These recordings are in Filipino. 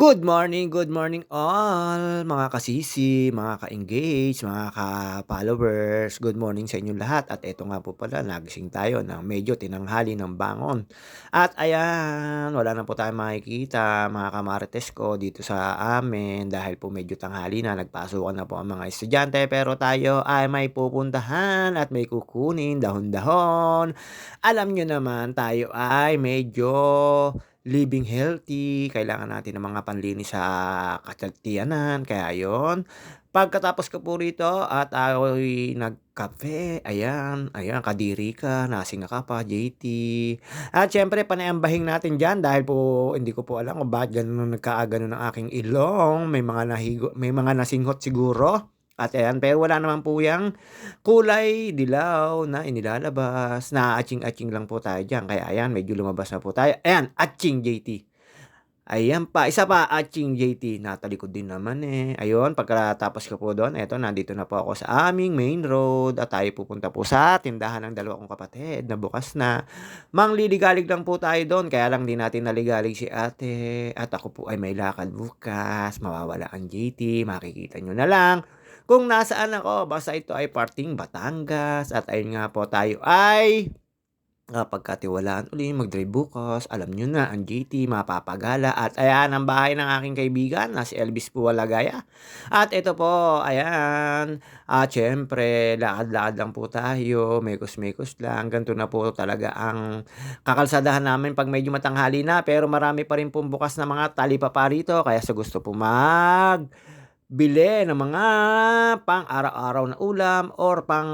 Good morning all mga kasisi, mga ka-engage, mga ka-followers. Good morning sa inyong lahat at eto nga po pala nagising tayo ng medyo tinanghali ng bangon. At ayan, wala na po tayong makikita mga kamarites ko dito sa amin dahil po medyo tanghali na nagpasukan na po ang mga estudyante pero tayo ay may pupuntahan at may kukunin dahon-dahon. Alam nyo naman tayo ay medyo living healthy, kailangan natin ng mga panlinis sa katiyanan, kaya yon. Pagkatapos ko po rito at ako'y nagkape, ayan, ayan, kadiri ka, nasinga ka pa, JT. At syempre, panayambahing natin dyan dahil po hindi ko po alam kung bakit ganun nagkaagano ng aking ilong. May mga nasinghot siguro. At ayan, pero wala naman po yang kulay dilaw na inilalabas, naa-atching-atching lang po tayo diyan kaya ayan medyo lumabas na po tayo. Ayan, atching JT. Ayan pa, isa pa atching JT, natalikod din naman, eh. Ayun, pagkatapos ko po dun eto nandito na po ako sa aming main road at tayo pupunta po sa tindahan ng dalawa kong kapatid na bukas na. Mangliligalig lang po tayo dun kaya lang di natin naligalig si ate at ako po ay may lakad bukas, mawawala ang JT, makikita niyo na lang kung nasaan ako. Basta ito ay parting Batangas at ayun nga po tayo ay pagkatiwalaan uli mag-drive bukas. Alam niyo na ang GT mapapagala at ayan ang bahay ng aking kaibigan na si Elvis Puwalagaya. At ito po, ayan, siyempre lakad-lakad lang po tayo, mekos-mekos lang. Ganito na po talaga ang kakalsadahan namin 'pag medyo matanghali na, pero marami pa rin pong bukas na mga talipapa rito kaya sa gusto po bili ng mga pang-araw-araw na ulam or pang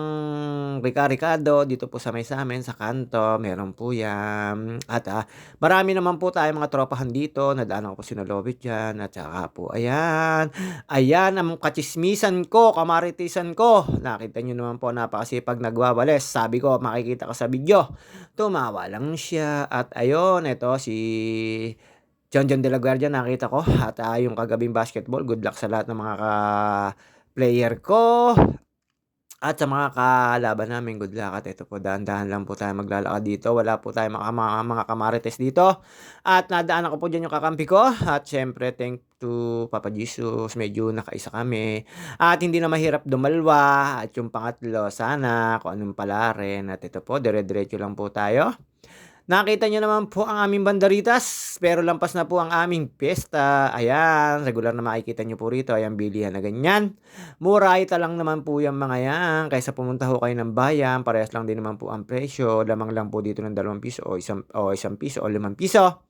rika-rikado dito po sa may sa'min sa kanto, meron po 'yan. At, marami naman po tayong mga tropahan dito, nadaanan ko po sina Lovit diyan at saka po ayan, ayan ang katsismisan ko, kamaritisan ko. Nakita niyo naman po napakasipag nagwawalis, sabi ko makikita ka sa video. Tumawa lang siya at ayun, eto si John de la Guardia nakita ko at, yung kagabing basketball, good luck sa lahat ng mga player ko at sa mga kalaban namin, good luck. At ito po dahan-dahan lang po tayo maglalakad dito, wala po tayong mga kamarites dito at nadaanan ko po diyan yung kakampi ko at siyempre thank to Papa Jesus medyo nakaisa kami at hindi na mahirap dumalwa at yung pangatlo sana kung anong palarin at ito po dire-diretso lang po tayo. Nakita niyo naman po ang aming banderitas, pero lampas na po ang aming piyesta. Ayan, regular na makikita niyo po rito, ayan bilihan na ganyan. Murayta lang naman po yung mga yan, kaysa pumunta ho kayo ng bayan, parehas lang din naman po ang presyo, lamang lang po dito ng 2 piso o isang piso o 5 piso.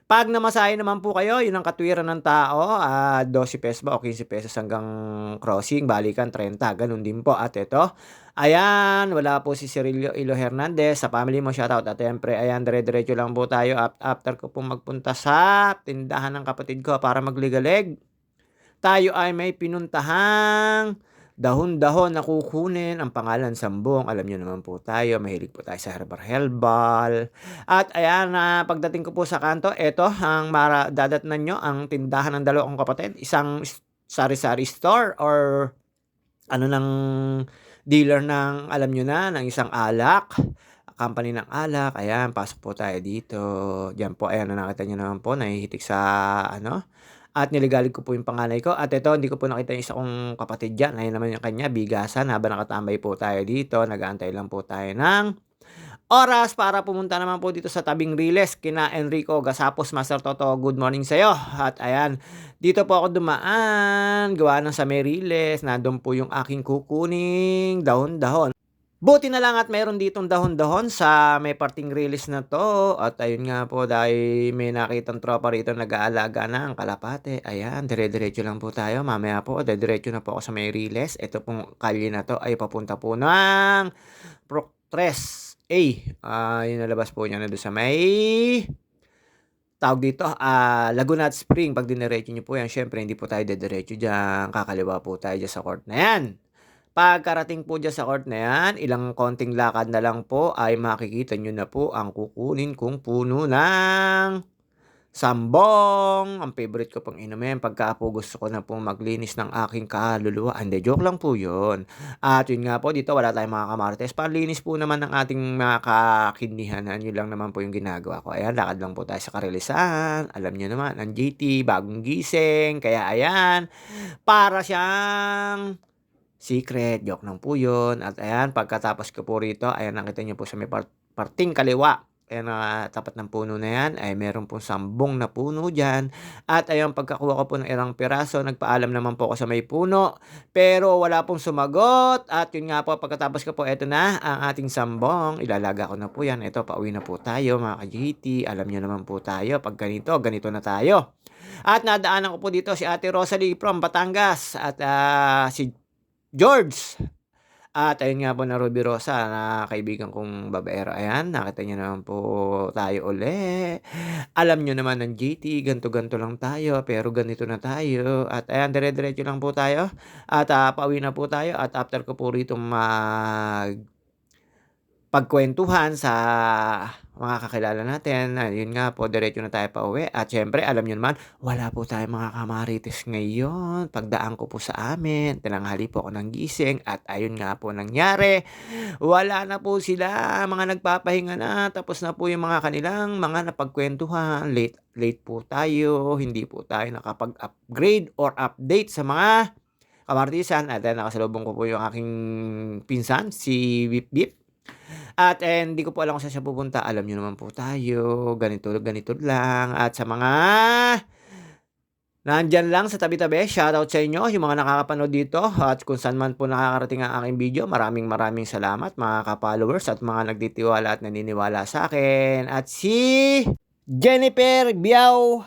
'Pag namasahe naman po kayo, yun ang katwiran ng tao, 12 pesos ba o 15 pesos hanggang crossing, balikan 30, ganun din po. At ito, ayan, wala po si Cirilio Ilo Hernandez, sa family mo shoutout. At siyempre ayan, dire-diretso lang po tayo after ko pong magpunta sa tindahan ng kapatid ko para magligalig. Tayo ay may pinuntahang dahon-dahon na kukunin, ang pangalan sambong. Alam niyo naman po tayo, mahilig po tayo sa herbal. At ayan, pagdating ko po sa kanto, eto ang dadatnan niyo ang tindahan ng dalawa kong kapatid, isang sari-sari store or ano ng dealer ng alam niyo na, ng isang alak, company ng alak. Ayan, pasok po tayo dito. Diyan po, ayan, nakita niyo naman po, nahihitik sa ano, at niligalig ko po yung panganay ko. At ito, hindi ko po nakita yung isa kong kapatid diyan. Ayun naman yung kanya, bigasan. Habang nakatambay po tayo dito, nag-aantay lang po tayo ng oras para pumunta naman po dito sa tabing Riles kina Enrico Gasapos. Master Toto, good morning sa'yo. At ayan, dito po ako dumaan, gawa ng sa may Riles, nandun po yung aking kukuning dahon-dahon. Buti na lang at mayroon ditong dahon-dahon sa may parting Riles na 'to at ayun nga po dahil may nakitang tropa rito nag-aalaga ng kalapate. Ayan, dire-diretso lang po tayo. Mamaya po didiretso na po ako sa may Riles. Ito pong kalye na 'to ay papunta po ng Proctres A. Yung nalabas po niya na do'n sa may tawag dito, Laguna at Spring. 'Pag diniretso niyo po 'yan, siyempre hindi po tayo didiretso diyan, kakaliwa po tayo diyan sa court na 'yan. Pagkarating po diyan sa court na 'yan, ilang konting lakad na lang po ay makikita niyo na po ang kukunin kong puno ng Sambong, ang favorite ko pong inumin pagka po gusto ko na pong maglinis ng aking kaluluwa. Hindi, joke lang po 'yun. At 'yun nga po, dito wala tayong mga kamarites, panlinis po naman ng ating mga kakindihanan, 'yun lang naman po yung ginagawa ko. Ayan, lakad lang po tayo sa karilisan, alam niyo naman ang GT, bagong gising, kaya ayan, para siyang secret, joke lang po 'yun. At ayan, pagkatapos ko po rito, ayan nakita niyo po sa may parting kaliwa, ayan, tapat ng puno na 'yan ay meron pong sambong na puno diyan. At ayun, pagkakuha ko po ng ilang piraso, nagpaalam naman po ako sa may puno, pero wala pong sumagot. At 'yun nga po, pagkatapos ko po, eto na ang ating sambong, ilalaga ko na po 'yan. Eto, pauwi na po tayo mga ka-GT, alam niyo naman po tayo 'pag ganito, ganito na tayo. At nadaanan ko po dito si Ate Rosalie from Batangas at, si George. At ayun nga po na Ruby Rosa na kaibigan kong babaero, ayan nakita niyo naman po tayo uli. Alam niyo naman ng GT, ganto-ganto lang tayo pero ganito na tayo at ayan, dire-diretso lang po tayo at, pauwi na po tayo at after ko po rito pagkuwentuhan sa mga kakilala natin, ayun nga po diretso na tayo pauwi at siyempre alam niyo naman wala po tayong mga kamarites ngayon. Pagdaan ko po sa amin, tinanghali po ako ng gising at ayun nga po nangyari, wala na po sila, mga nagpapahinga na, tapos na po yung mga kanilang mga napagkuwentuhan, late late po tayo, hindi po tayo nakapag-upgrade or update sa mga kamartisan at nakasalubong ko po yung aking pinsan, si Bip Bip. At, hindi ko po alam kung saan siya pupunta. Alam niyo naman po tayo, ganito, ganito lang. At sa mga nandiyan lang sa tabi-tabi, shoutout sa inyo, yung mga nakakapanood dito at kung saan man po nakakarating ang aking video. Maraming maraming salamat mga ka-followers at mga nagtitiwala at naniniwala sa akin. At si Jennifer Biao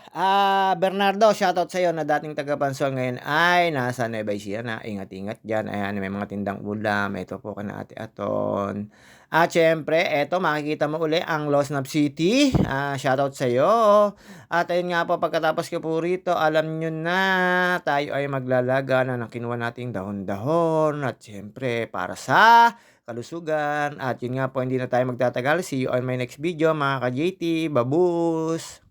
Bernardo, shoutout sa'yo na dating taga-Pansol ngayon ay nasa Nueva Ecija na. Ingat-ingat diyan, ayan may mga tindang ulam, ito po kina Ate Aton. At siyempre eto makikita mo uli ang Losnab City, shoutout sa'yo. At ayun nga po, pagkatapos ko po rito, alam niyo na tayo ay maglalaga na ng kinuha nating dahon-dahon at siyempre para sa kalusugan. At yun nga po, hindi na tayo magtatagal. See you on my next video mga ka-JT. Babus!